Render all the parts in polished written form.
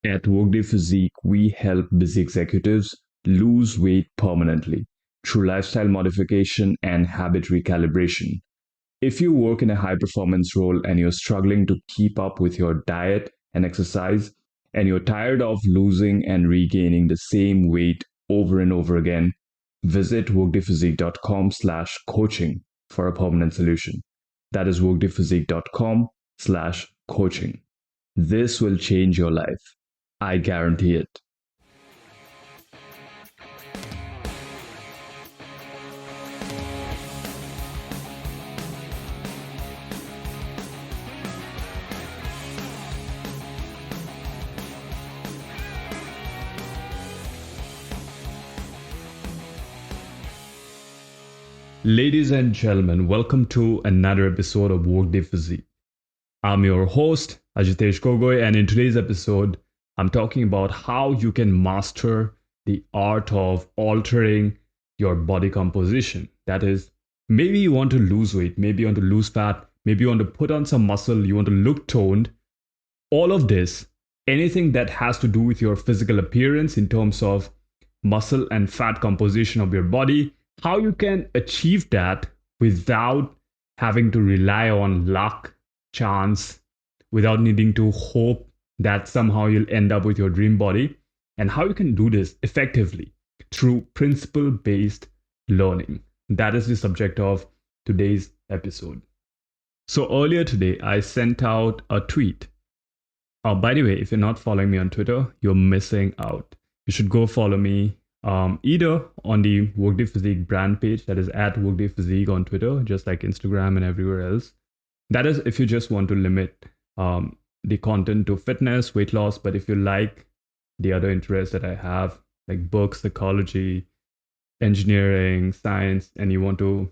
At Workday Physique, we help busy executives lose weight permanently through lifestyle modification and habit recalibration. If you work in a high performance role and you're struggling to keep up with your diet and exercise, and you're tired of losing and regaining the same weight over and over again, visit workdayphysique.com/coaching for a permanent solution. That is workdayphysique.com/coaching. This will change your life. I guarantee it. Ladies and gentlemen, welcome to another episode of Workday Physique. I'm your host, Ajitesh Gogoi, and in today's episode, I'm talking about how you can master the art of altering your body composition. That is, maybe you want to lose weight, maybe you want to lose fat, maybe you want to put on some muscle, you want to look toned. All of this, anything that has to do with your physical appearance in terms of muscle and fat composition of your body, how you can achieve that without having to rely on luck, chance, without needing to hope that somehow you'll end up with your dream body, and how you can do this effectively through principle based learning. That is the subject of today's episode. So earlier today, I sent out a tweet. By the way, if you're not following me on Twitter, you're missing out. You should go follow me either on the Workday Physique brand page, that is at Workday Physique on Twitter, just like Instagram and everywhere else. That is if you just want to limit the content to fitness, weight loss. But if you like the other interests that I have, like books, psychology, engineering, science, and you want to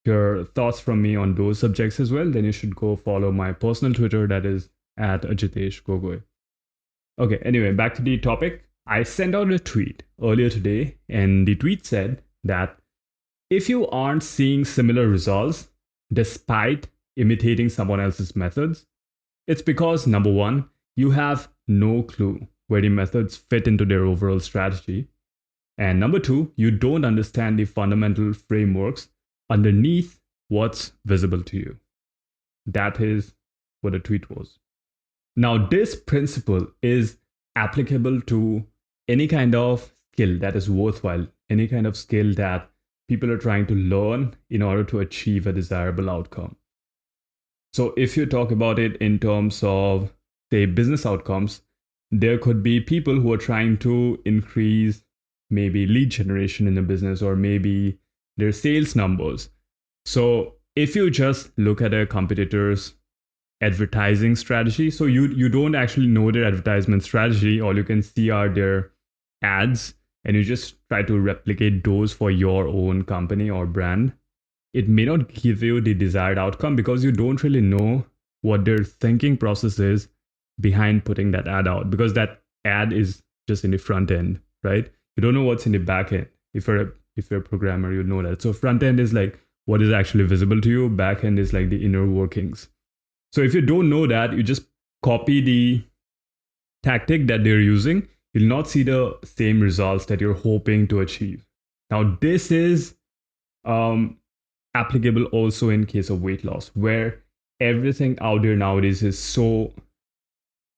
hear thoughts from me on those subjects as well, then you should go follow my personal Twitter, that is at Ajitesh Gogoi. Okay, anyway, back to the topic. I sent out a tweet earlier today, and the tweet said that if you aren't seeing similar results despite imitating someone else's methods, it's because number one, you have no clue where the methods fit into their overall strategy. And number two, you don't understand the fundamental frameworks underneath what's visible to you. That is what the tweet was. Now, this principle is applicable to any kind of skill that is worthwhile, any kind of skill that people are trying to learn in order to achieve a desirable outcome. So if you talk about it in terms of, say, business outcomes, there could be people who are trying to increase maybe lead generation in the business or maybe their sales numbers. So if you just look at a competitor's advertising strategy, so you don't actually know their advertisement strategy, all you can see are their ads, and you just try to replicate those for your own company or brand, it may not give you the desired outcome because you don't really know what their thinking process is behind putting that ad out, because that ad is just in the front end, right? You don't know what's in the back end. If you're a programmer, you know that. So front end is like what is actually visible to you, back end is like the inner workings. So if you don't know that, you just copy the tactic that they're using, you'll not see the same results that you're hoping to achieve. Now, this is applicable also in case of weight loss, where everything out there nowadays is so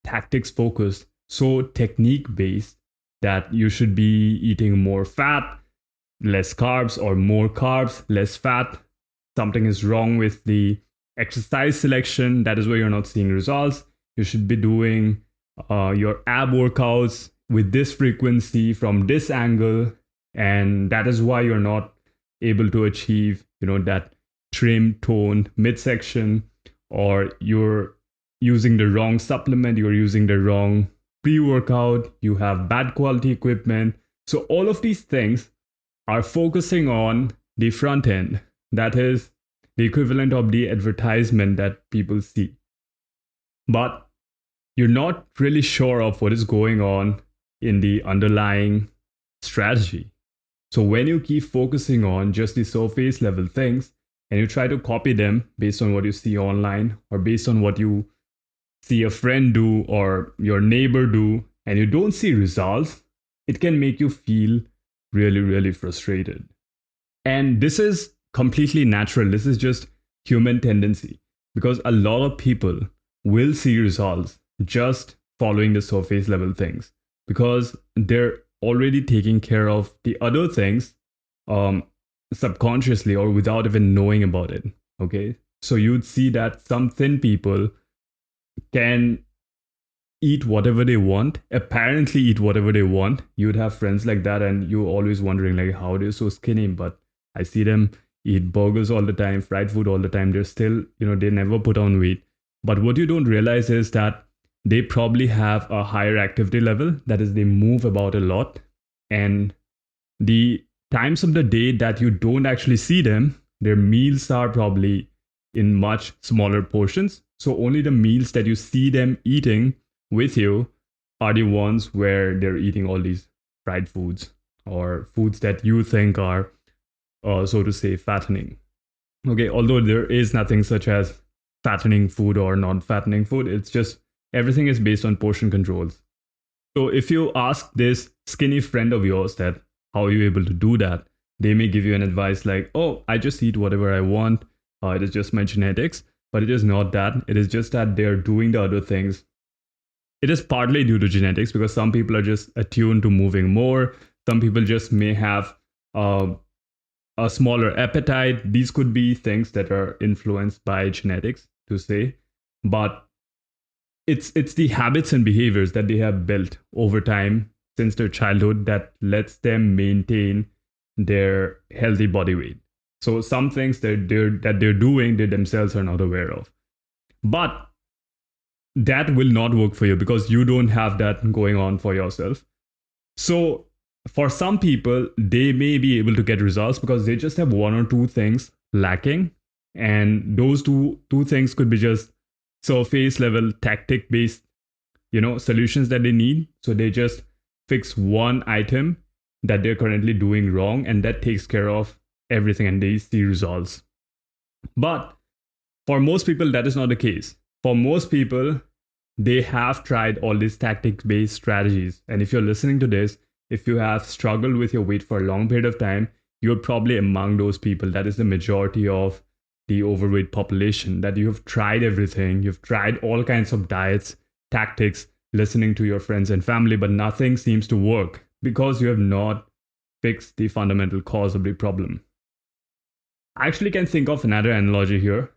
tactics focused, so technique based, that you should be eating more fat, less carbs, or more carbs, less fat. Something is wrong with the exercise selection. That is why you're not seeing results. You should be doing your ab workouts with this frequency from this angle, and that is why you're not able to achieve that trim toned midsection, or you're using the wrong supplement, you're using the wrong pre-workout, you have bad quality equipment. So all of these things are focusing on the front end, that is the equivalent of the advertisement that people see, but you're not really sure of what is going on in the underlying strategy. So when you keep focusing on just the surface level things and you try to copy them based on what you see online or based on what you see a friend do or your neighbor do, and you don't see results, it can make you feel really, really frustrated. And this is completely natural. This is just human tendency because a lot of people will see results just following the surface level things because they're already taking care of the other things um, subconsciously or without even knowing about it. Okay. So you'd see that some thin people can eat whatever they want, apparently eat whatever they want. You'd have friends like that, and you're always wondering, like, how they're so skinny. But I see them eat burgers all the time, fried food all the time. They're still, they never put on weight. But what you don't realize is that they probably have a higher activity level. That is, they move about a lot. And the times of the day that you don't actually see them, their meals are probably in much smaller portions. So only the meals that you see them eating with you are the ones where they're eating all these fried foods or foods that you think are, so to say, fattening. Okay, although there is nothing such as fattening food or non fattening food, it's just everything is based on portion controls. So if you ask this skinny friend of yours that how are you able to do that, they may give you an advice like, oh, I just eat whatever I want. It is just my genetics. But it is not that. It is just that they're doing the other things. It is partly due to genetics because some people are just attuned to moving more. Some people just may have uh, a smaller appetite. These could be things that are influenced by genetics, to say. But it's the habits and behaviors that they have built over time since their childhood that lets them maintain their healthy body weight. So some things that they're doing they themselves are not aware of. But that will not work for you because you don't have that going on for yourself. So for some people, they may be able to get results because they just have one or two things lacking. And those two things could be just surface level tactic based, solutions that they need. So they just fix one item that they're currently doing wrong, and that takes care of everything and they see results. But for most people, that is not the case. For most people, they have tried all these tactic based strategies. And if you're listening to this, if you have struggled with your weight for a long period of time, you're probably among those people. That is the majority of the overweight population, that you have tried everything. You've tried all kinds of diets, tactics, listening to your friends and family, but nothing seems to work because you have not fixed the fundamental cause of the problem. I actually can think of another analogy here,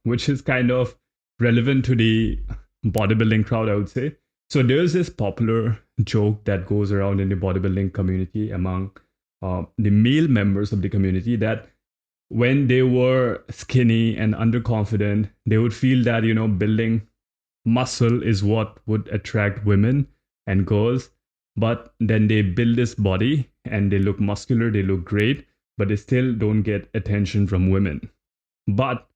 which is kind of relevant to the bodybuilding crowd, I would say. So there's this popular joke that goes around in the bodybuilding community among the male members of the community that when they were skinny and underconfident, they would feel that, building muscle is what would attract women and girls. But then they build this body and they look muscular, they look great, but they still don't get attention from women. But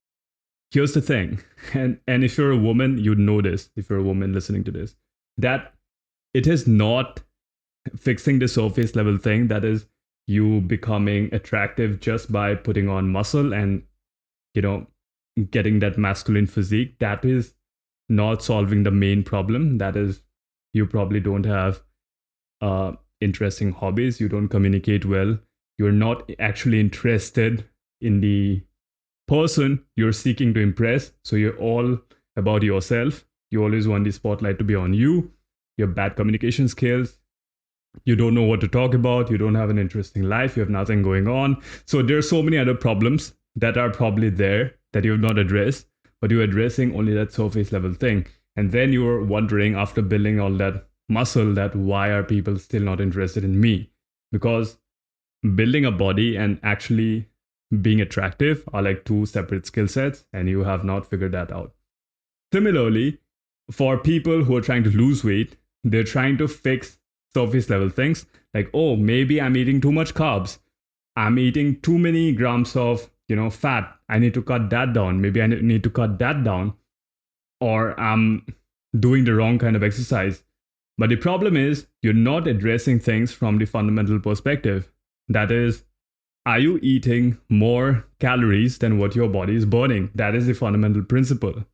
here's the thing, and if you're a woman, you'd know this, if you're a woman listening to this, that it is not fixing the surface level thing that is you becoming attractive just by putting on muscle and, you know, getting that masculine physique. That is not solving the main problem. That is, you probably don't have interesting hobbies, you don't communicate well, you're not actually interested in the person you're seeking to impress. So you're all about yourself. You always want the spotlight to be on you. You have bad communication skills. You don't know what to talk about. You don't have an interesting life. You have nothing going on. So there are so many other problems that are probably there that you have not addressed, but you're addressing only that surface level thing. And then you're wondering after building all that muscle that why are people still not interested in me? Because building a body and actually being attractive are like two separate skill sets, and you have not figured that out. Similarly, for people who are trying to lose weight, they're trying to fix surface level things like, oh, maybe I'm eating too much carbs. I'm eating too many grams of, fat. I need to cut that down. Maybe I need to cut that down. Or I'm doing the wrong kind of exercise. But the problem is, you're not addressing things from the fundamental perspective. That is, are you eating more calories than what your body is burning? That is the fundamental principle.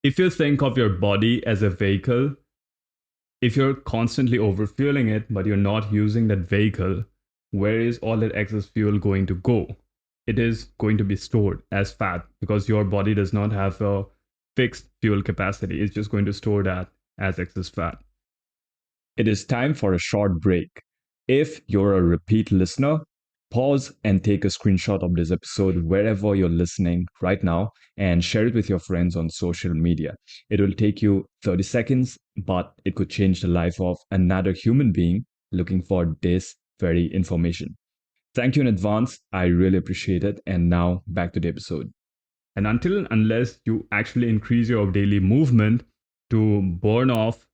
If you think of your body as a vehicle, if you're constantly overfueling it, but you're not using that vehicle, where is all that excess fuel going to go? It is going to be stored as fat because your body does not have a fixed fuel capacity. It's just going to store that as excess fat. It is time for a short break. If you're a repeat listener, pause and take a screenshot of this episode wherever you're listening right now and share it with your friends on social media. It will take you 30 seconds, but it could change the life of another human being looking for this very information. Thank you in advance. I really appreciate it. And now back to the episode. And unless you actually increase your daily movement to burn off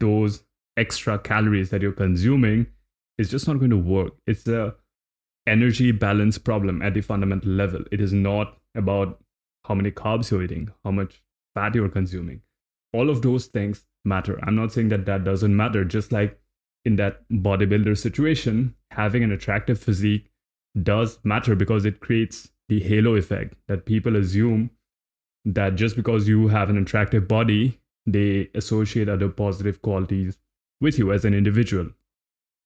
those extra calories that you're consuming, it's just not going to work. It's a energy balance problem at the fundamental level. It is not about how many carbs you're eating, how much fat you're consuming. All of those things matter. I'm not saying that that doesn't matter. Just like in that bodybuilder situation, having an attractive physique does matter because it creates the halo effect that people assume that just because you have an attractive body, they associate other positive qualities with you as an individual.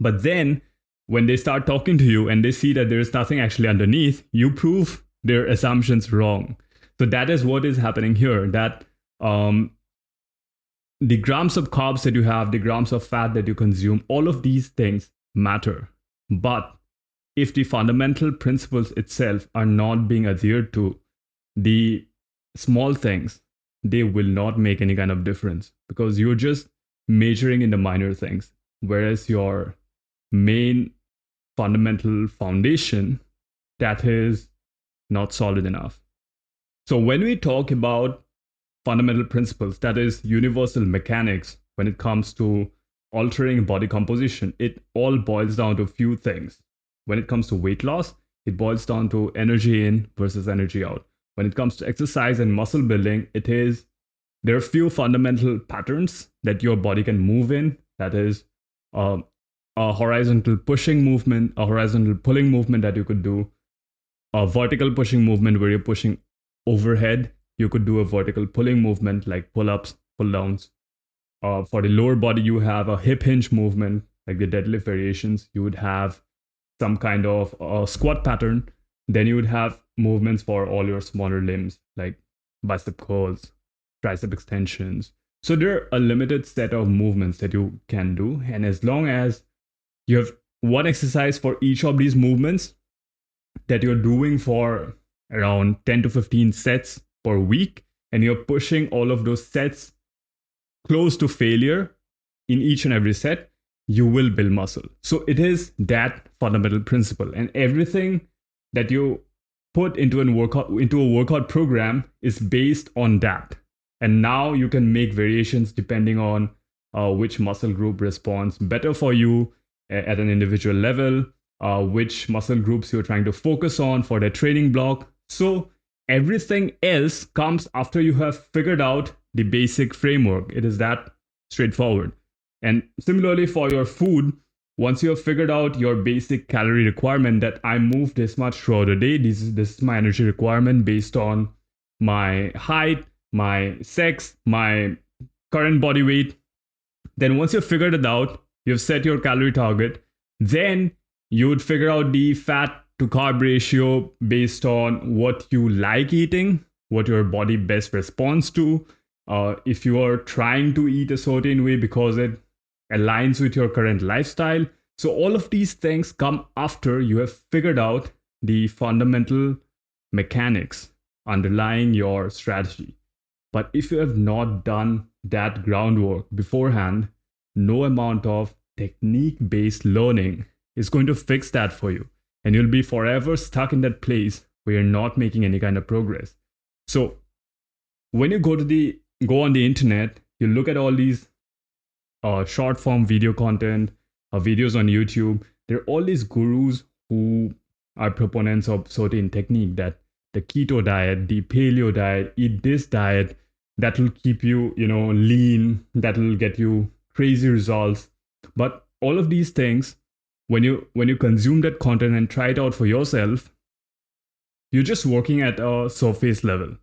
But then when they start talking to you and they see that there's nothing actually underneath, you prove their assumptions wrong. So that is what is happening here. That the grams of carbs that you have, the grams of fat that you consume, all of these things matter. But if the fundamental principles itself are not being adhered to, the small things, they will not make any kind of difference because you're just majoring in the minor things. Whereas your main fundamental foundation, that is not solid enough. So when we talk about fundamental principles, that is universal mechanics, when it comes to altering body composition, it all boils down to a few things. When it comes to weight loss, it boils down to energy in versus energy out. When it comes to exercise and muscle building, there are few fundamental patterns that your body can move in. That is a horizontal pushing movement, a horizontal pulling movement that you could do, a vertical pushing movement where you're pushing overhead. You could do a vertical pulling movement like pull-ups, pull-downs. For the lower body, you have a hip hinge movement like the deadlift variations. You would have some kind of squat pattern. Then you would have movements for all your smaller limbs like bicep curls, tricep extensions. So there are a limited set of movements that you can do. And as long as you have one exercise for each of these movements that you're doing for around 10 to 15 sets per week, and you're pushing all of those sets close to failure in each and every set, you will build muscle. So it is that fundamental principle, and everything that you put into a workout program is based on that. And now you can make variations depending on which muscle group responds better for you at an individual level, which muscle groups you're trying to focus on for the training block. So everything else comes after you have figured out the basic framework. It is that straightforward. And similarly for your food, once you have figured out your basic calorie requirement that I move this much throughout the day, this is my energy requirement based on my height, my sex, my current body weight. Then once you've figured it out, you've set your calorie target, then you would figure out the fat to carb ratio based on what you like eating, what your body best responds to. If you are trying to eat a certain way because it aligns with your current lifestyle. So all of these things come after you have figured out the fundamental mechanics underlying your strategy. But if you have not done that groundwork beforehand, no amount of technique-based learning is going to fix that for you. And you'll be forever stuck in that place where you're not making any kind of progress. So when you go on the internet, you look at all these short form video content, videos on YouTube. There are all these gurus who are proponents of certain technique, that the keto diet, the paleo diet, eat this diet, that will keep you, lean, that will get you crazy results. But all of these things, when you consume that content and try it out for yourself, you're just working at a surface level,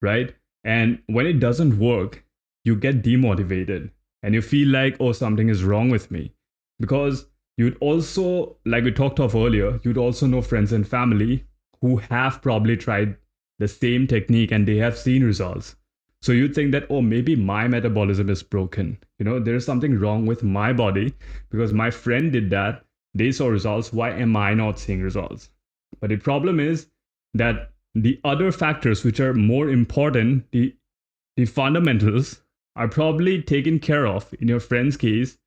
right? And when it doesn't work, you get demotivated. and you feel like, oh, something is wrong with me. Because you'd also, like we talked of earlier, you'd also know friends and family who have probably tried the same technique and they have seen results. So you think that, oh, maybe my metabolism is broken. There's something wrong with my body because my friend did that. They saw results. Why am I not seeing results? But the problem is that the other factors, which are more important, the fundamentals, are probably taken care of in your friend's case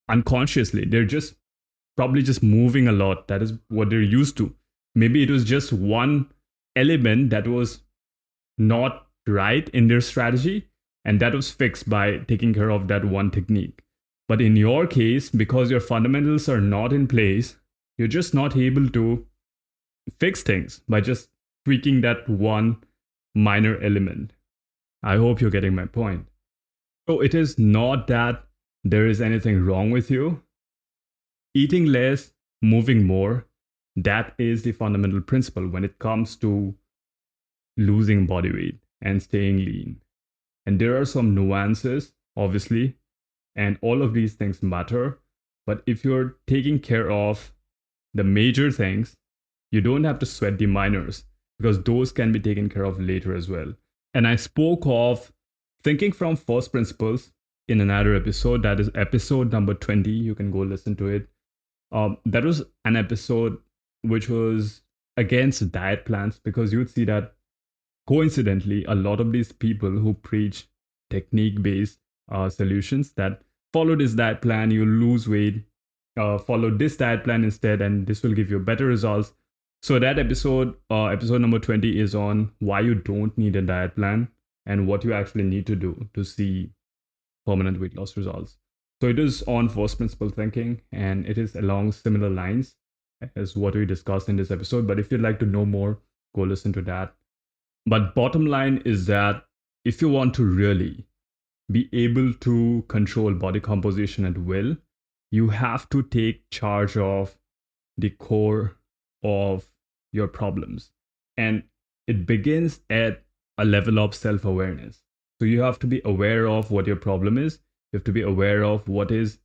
unconsciously. They're just probably just moving a lot. That is what they're used to. Maybe it was just one element that was not right in their strategy, and that was fixed by taking care of that one technique. But in your case, because your fundamentals are not in place, you're just not able to fix things by just tweaking that one minor element. I hope you're getting my point. So it is not that there is anything wrong with you. Eating less, moving more, that is the fundamental principle when it comes to losing body weight and staying lean. And there are some nuances, obviously, and all of these things matter. But if you're taking care of the major things, you don't have to sweat the minors because those can be taken care of later as well. And I spoke of thinking from first principles in another episode. That is episode number 20. You can go listen to it. That was an episode which was against diet plans because you would see that coincidentally, a lot of these people who preach technique based solutions that follow this diet plan, you lose weight, follow this diet plan instead, and this will give you better results. So, that episode number 20, is on why you don't need a diet plan and what you actually need to do to see permanent weight loss results. So, it is on first principle thinking and it is along similar lines as what we discussed in this episode. But if you'd like to know more, go listen to that. But bottom line is that if you want to really be able to control body composition at will, you have to take charge of the core of your problems. And it begins at a level of self awareness. So you have to be aware of what your problem is. You have to be aware of what is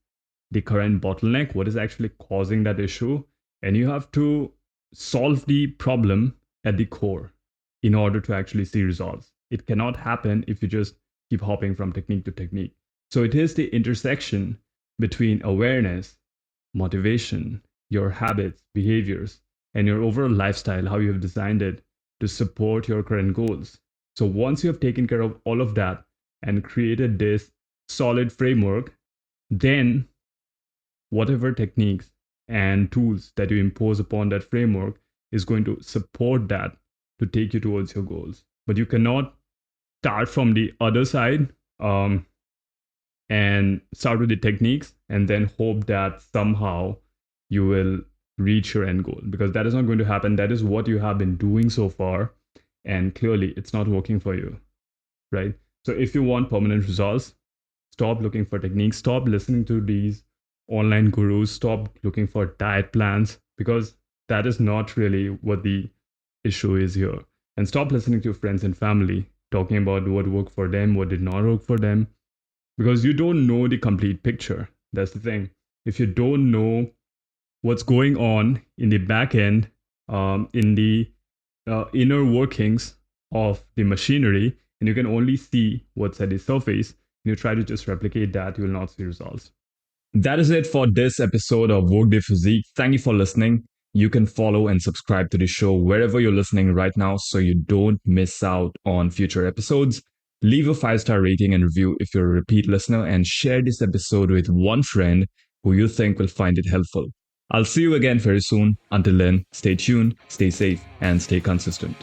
the current bottleneck, what is actually causing that issue. And you have to solve the problem at the core in order to actually see results. It cannot happen if you just keep hopping from technique to technique. So it is the intersection between awareness, motivation, your habits, behaviors, and your overall lifestyle, how you have designed it to support your current goals. So once you have taken care of all of that and created this solid framework, then whatever techniques and tools that you impose upon that framework is going to support that to take you towards your goals. But you cannot start from the other side and start with the techniques and then hope that somehow you will reach your end goal, because that is not going to happen. That is what you have been doing so far, and clearly it's not working for you, right? So if you want permanent results, stop looking for techniques, stop listening to these online gurus, stop looking for diet plans, because that is not really what the issue is here. And stop listening to your friends and family talking about what worked for them, what did not work for them, because you don't know the complete picture. That's the thing. If you don't know what's going on in the back end, in the inner workings of the machinery, and you can only see what's at the surface, and you try to just replicate that, you will not see results. That is it for this episode of Workday Physique. Thank you for listening. You can follow and subscribe to the show wherever you're listening right now so you don't miss out on future episodes. Leave a 5-star rating and review if you're a repeat listener, and share this episode with one friend who you think will find it helpful. I'll see you again very soon. Until then, stay tuned, stay safe, and stay consistent.